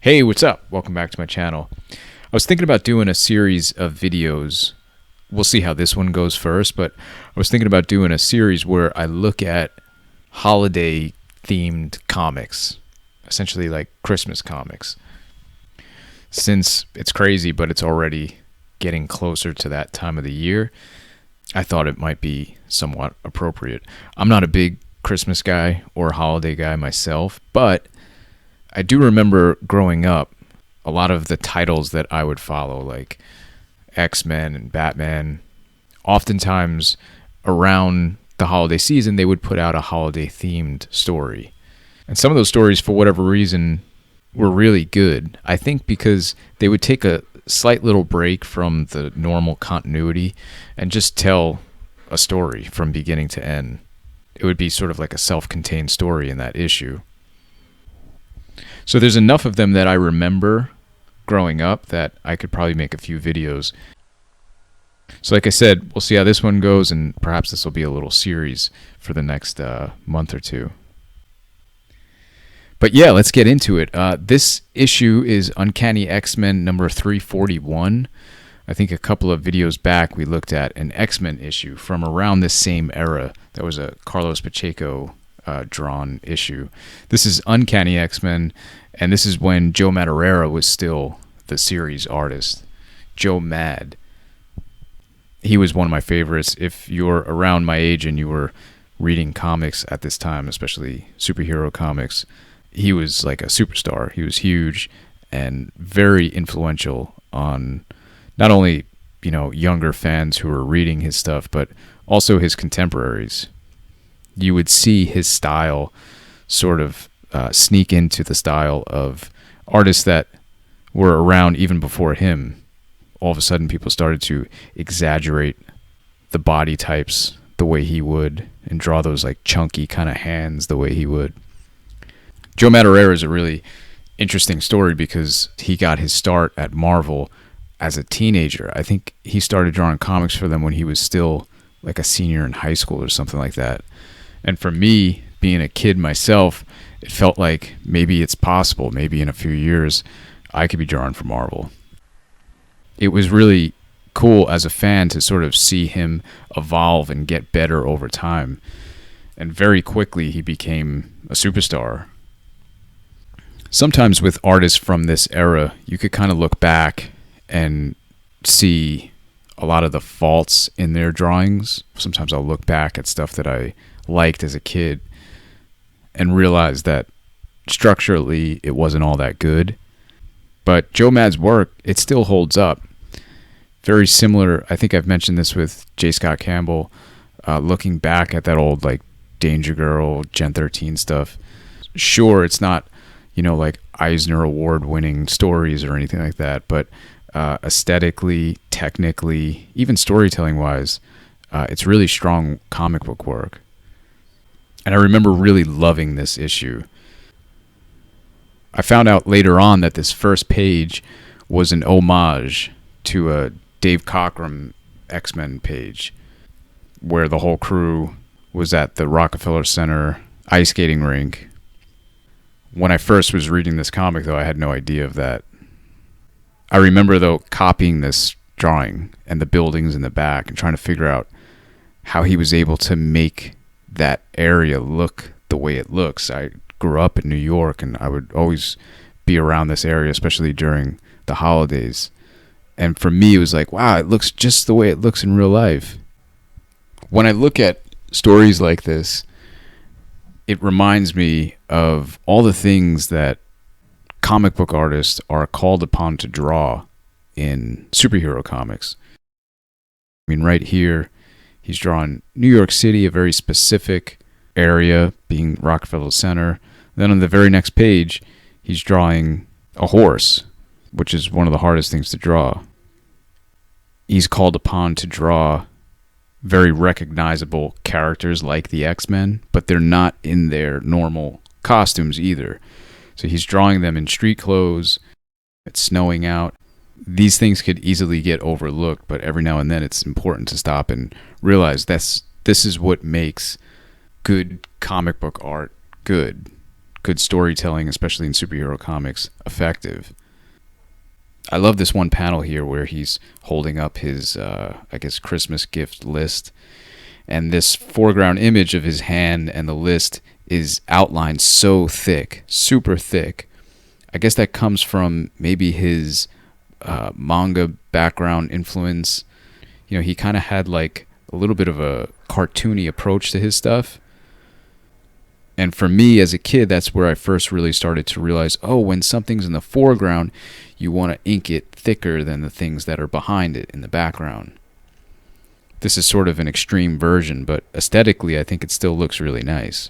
Hey, what's up? Welcome back to my channel. I was thinking about doing a series of videos. We'll see how this one goes first, but I was thinking about doing a series where I look at holiday themed comics, essentially like Christmas comics. Since it's crazy, but it's already getting closer to that time of the year, I thought it might be somewhat appropriate. I'm not a big Christmas guy or holiday guy myself, but I do remember growing up, a lot of the titles that I would follow, like X-Men and Batman, oftentimes around the holiday season, they would put out a holiday-themed story. And some of those stories, for whatever reason, were really good. I think because they would take a slight little break from the normal continuity and just tell a story from beginning to end. It would be sort of like a self-contained story in that issue. So there's enough of them that I remember growing up that I could probably make a few videos. So like I said, we'll see how this one goes, and perhaps this will be a little series for the next month or two. But yeah, let's get into it. This issue is Uncanny X-Men number 341. I think a couple of videos back we looked at an X-Men issue from around this same era. That was a Carlos Pacheco drawn issue. This is Uncanny X-Men, and this is when Joe Madureira was still the series artist. Joe Mad. He was one of my favorites. If you're around my age and you were reading comics at this time, especially superhero comics, he was like a superstar. He was huge and very influential on not only, younger fans who were reading his stuff, but also his contemporaries. You would see his style sort of sneak into the style of artists that were around even before him. All of a sudden, people started to exaggerate the body types the way he would and draw those like chunky kind of hands the way he would. Joe Madureira is a really interesting story because he got his start at Marvel as a teenager. I think he started drawing comics for them when he was still like a senior in high school or something like that. And for me, being a kid myself, it felt like maybe it's possible. Maybe in a few years, I could be drawing for Marvel. It was really cool as a fan to sort of see him evolve and get better over time. And very quickly, he became a superstar. Sometimes with artists from this era, you could kind of look back and see a lot of the faults in their drawings. Sometimes I'll look back at stuff that I liked as a kid and realize that structurally it wasn't all that good. But Joe Mad's work, it still holds up. Very similar, I think I've mentioned this with J. Scott Campbell, looking back at that old like Danger Girl, Gen 13 stuff. Sure, it's not, like Eisner Award winning stories or anything like that, but aesthetically, technically, even storytelling wise, it's really strong comic book work. And I remember really loving this issue. I found out later on that this first page was an homage to a Dave Cockrum X-Men page where the whole crew was at the Rockefeller Center ice skating rink. When I first was reading this comic, though, I had no idea of that. I remember, though, copying this drawing and the buildings in the back and trying to figure out how he was able to make that area look the way it looks. I grew up in New York, and I would always be around this area, especially during the holidays. And for me, it was like, wow, it looks just the way it looks in real life. When I look at stories like this, it reminds me of all the things that comic book artists are called upon to draw in superhero comics. I mean, right here, he's drawing New York City, a very specific area, being Rockefeller Center. Then on the very next page, he's drawing a horse, which is one of the hardest things to draw. He's called upon to draw very recognizable characters like the X-Men, but they're not in their normal costumes either. So he's drawing them in street clothes. It's snowing out. These things could easily get overlooked, but every now and then it's important to stop and realize this is what makes good comic book art good. good storytelling, especially in superhero comics, effective. I love this one panel here where he's holding up his, I guess, Christmas gift list. And this foreground image of his hand and the list is outlined so thick, super thick. I guess that comes from maybe his manga background influence. You know, he kind of had like a little bit of a cartoony approach to his stuff. And for me as a kid, that's where I first really started to realize, oh, when something's in the foreground, you want to ink it thicker than the things that are behind it in the background. This is sort of an extreme version, but aesthetically, I think it still looks really nice.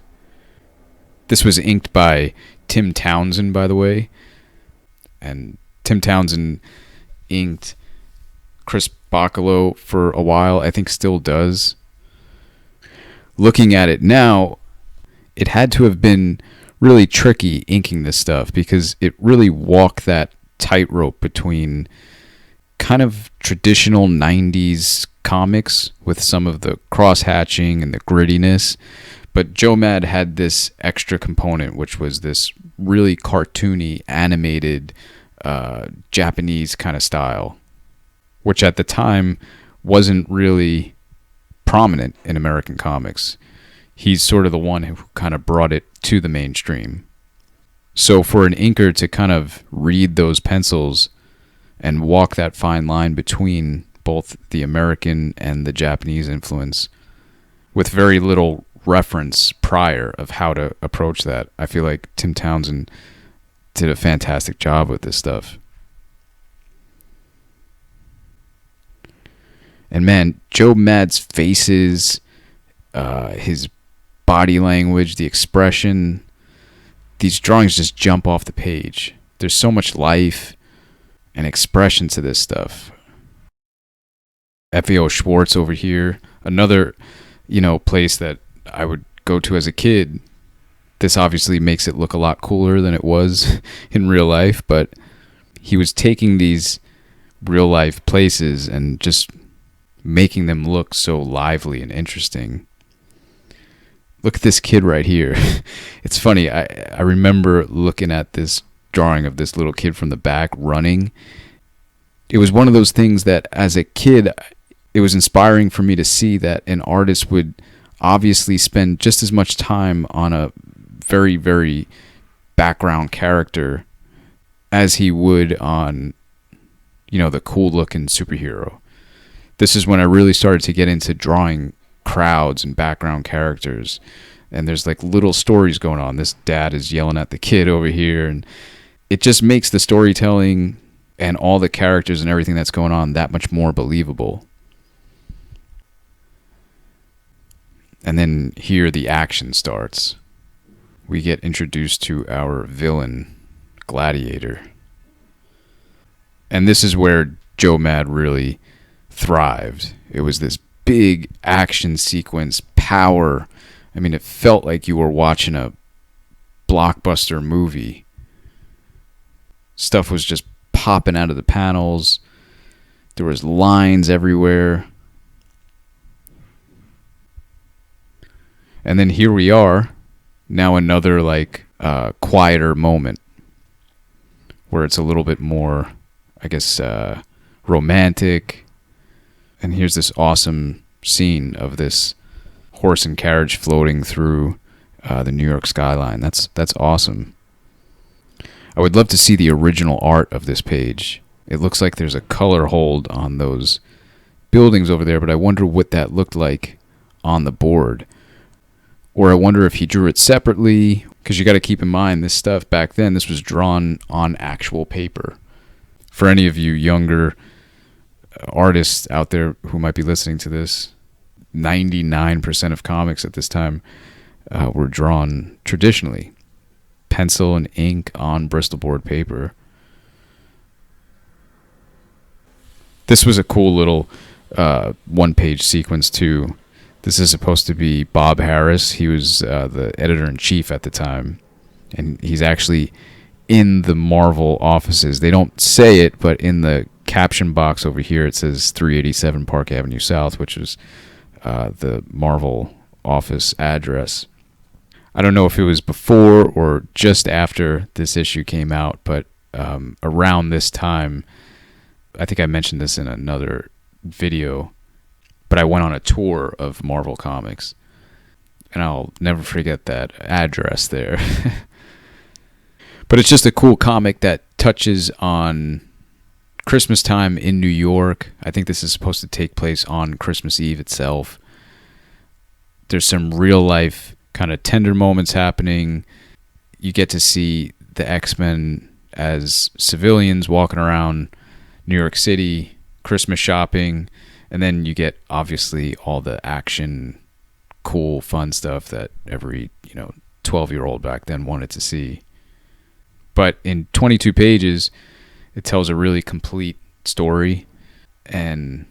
This was inked by Tim Townsend, by the way. And Tim Townsend inked Chris Bacalo for a while, I think still does. Looking at it now, it had to have been really tricky inking this stuff because it really walked that tightrope between kind of traditional 90s comics with some of the cross-hatching and the grittiness. But Joe Mad had this extra component, which was this really cartoony, animated Japanese kind of style, which at the time wasn't really prominent in American comics. He's sort of the one who kind of brought it to the mainstream. So for an inker to kind of read those pencils and walk that fine line between both the American and the Japanese influence with very little reference prior of how to approach that, I feel like Tim Townsend did a fantastic job with this stuff. And man, Joe Mad's faces, his body language, the expression, these drawings just jump off the page. There's so much life and expression to this stuff. FAO Schwartz over here, another, place that I would go to as a kid. This obviously makes it look a lot cooler than it was in real life, but he was taking these real life places and just making them look so lively and interesting. Look at this kid right here. It's funny. I remember looking at this drawing of this little kid from the back running. It was one of those things that as a kid, it was inspiring for me to see that an artist would obviously spend just as much time on a very, very background character as he would on, the cool looking superhero. This is when I really started to get into drawing crowds and background characters, and there's like little stories going on. This dad is yelling at the kid over here, and it just makes the storytelling and all the characters and everything that's going on that much more believable. And then here the action starts. We get introduced to our villain, Gladiator. And this is where Joe Mad really thrived. It was this big action sequence, power. I mean, it felt like you were watching a blockbuster movie. Stuff was just popping out of the panels. There was lines everywhere. And then here we are, now another quieter moment where it's a little bit more, I guess, romantic. And here's this awesome scene of this horse and carriage floating through the New York skyline. That's awesome. I would love to see the original art of this page. It looks like there's a color hold on those buildings over there, but I wonder what that looked like on the board. Or I wonder if he drew it separately, because you got to keep in mind this stuff back then, this was drawn on actual paper. For any of you younger artists out there who might be listening to this, 99% of comics at this time were drawn traditionally. Pencil and ink on Bristol board paper. This was a cool little one-page sequence too. This is supposed to be Bob Harris. He was the editor-in-chief at the time. And he's actually in the Marvel offices. They don't say it, but in the caption box over here, it says 387 Park Avenue South, which is the Marvel office address. I don't know if it was before or just after this issue came out, but around this time, I think I mentioned this in another video, but I went on a tour of Marvel Comics, and I'll never forget that address there. But it's just a cool comic that touches on Christmas time in New York. I think this is supposed to take place on Christmas Eve itself. There's some real life kind of tender moments happening. You get to see the X-Men as civilians walking around New York City, Christmas shopping, and then you get obviously all the action, cool, fun stuff that every 12-year-old back then wanted to see. But in 22 pages, it tells a really complete story, and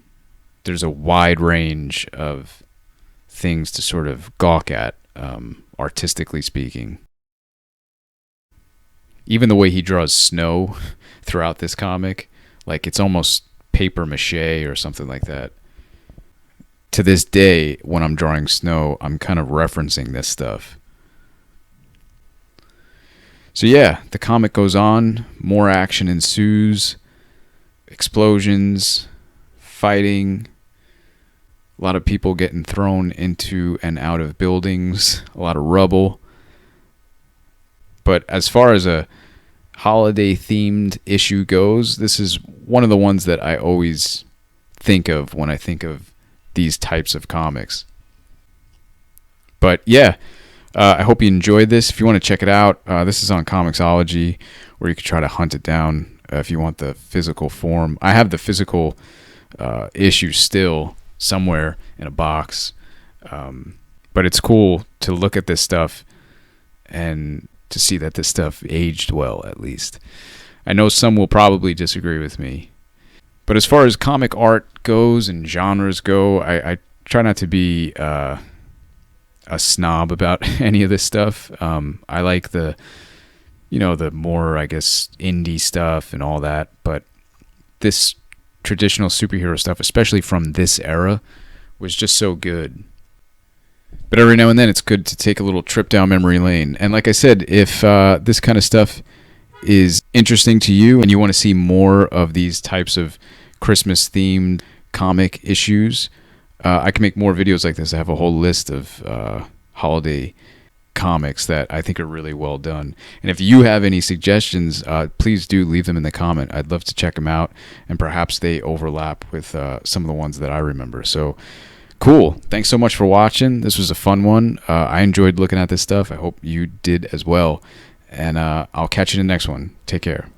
there's a wide range of things to sort of gawk at, artistically speaking. Even the way he draws snow throughout this comic, like it's almost paper mache or something like that. To this day, when I'm drawing snow, I'm kind of referencing this stuff. So yeah, the comic goes on, more action ensues, explosions, fighting, a lot of people getting thrown into and out of buildings, a lot of rubble. But as far as a holiday-themed issue goes, this is one of the ones that I always think of when I think of these types of comics. But yeah, I hope you enjoyed this. If you want to check it out, this is on Comixology, where you can try to hunt it down if you want the physical form. I have the physical issue still somewhere in a box. But it's cool to look at this stuff and to see that this stuff aged well, at least. I know some will probably disagree with me. But as far as comic art goes and genres go, I try not to be a snob about any of this stuff. I like the more, I guess, indie stuff and all that, but this traditional superhero stuff, especially from this era, was just so good. But every now and then it's good to take a little trip down memory lane. And like I said, if this kind of stuff is interesting to you and you want to see more of these types of Christmas themed comic issues, I can make more videos like this. I have a whole list of holiday comics that I think are really well done. And if you have any suggestions, please do leave them in the comment. I'd love to check them out, and perhaps they overlap with some of the ones that I remember. So cool. Thanks so much for watching. This was a fun one. I enjoyed looking at this stuff. I hope you did as well. And I'll catch you in the next one. Take care.